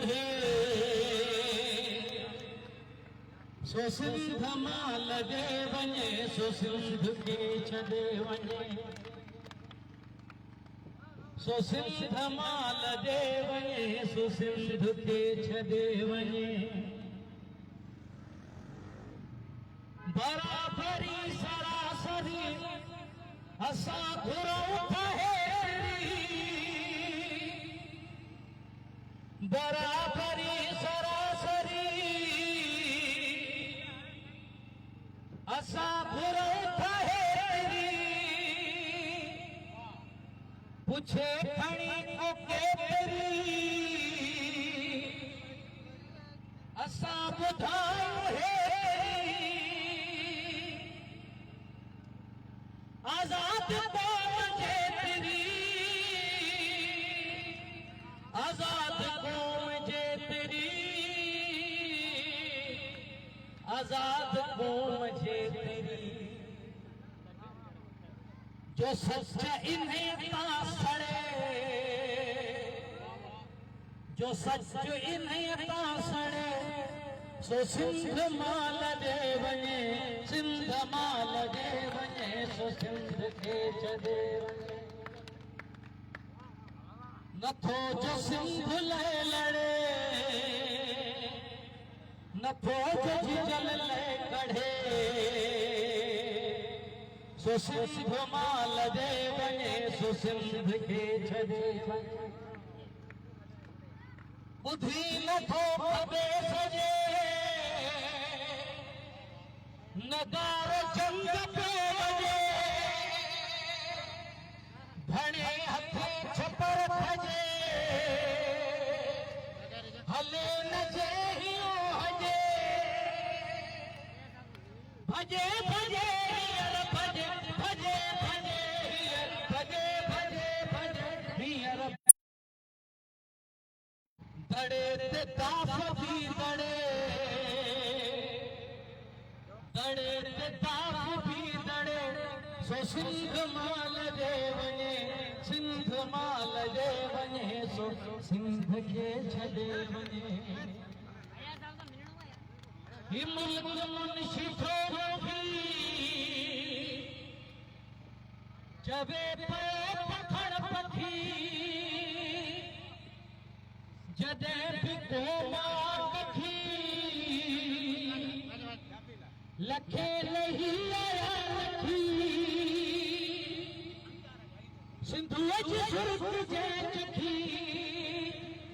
बढ़े सो सिंध मां लॻे वञे सो सिंध खे छॾे वञे सो सिंध मां लॻे वञे सो सिंध खे छॾे वञे बराबरी सरासरी असां घुरूं बराबरी सरासरी असां घुरूं पुछे खणी ओके तेरी असां ॿुधायूं आजाद कौम जे तेरी आजाद कौम जे तेरी आजाद कौम जे तेरी जो सच इन्हें तां सड़े जो सच इन्हें तां सड़े सो सिंध मां लॻे वञे सिंध मां लॻे वञे सो सिंध खे छॾे वञे नथो जो सिंध लाइ लड़े नथो जो झिझल लाइ कढे सो सिंध मां लॻे वञे सो सिंध खे छॾे वञे ॿुधी नथो खपे सॼे नगार जंग पे वॼे भणे हथे छपर खजे हले न जहियो हजे भजे भजे हींअर भजे भजे भजे हींअर भजे भजे भजे हींअर दड़े ते ताफ भी दड़े दड़े ते ताफ भी दड़े सो सिंध मां लॻे वञे सिंध मां लॻे वञे सो सिंध खे छॾे वञे ही मुल्क मुंशी थोरो भी चवे पे पखड़ पखी जॾहिं बि को मां पखी लखे नहीं आया लखी सिंधुअ जी सुर्ग जे चखी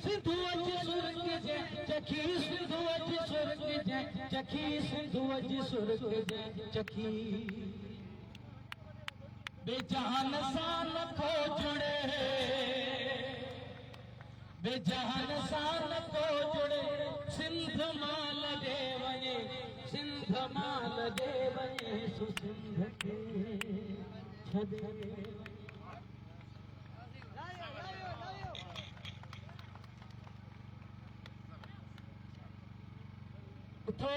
सिंधुअ जी सुर्ग जे चखी सिंधुअ जी सुर्ग जे चखी सिंधुअ जी सुर्ग जे चखी बेजहान सां नथो जुड़े बेजहान सां नथो जुड़े सिंध मां लॻे वञे सिंध मां लॻे वञे सो सिंध खे छॾे उथो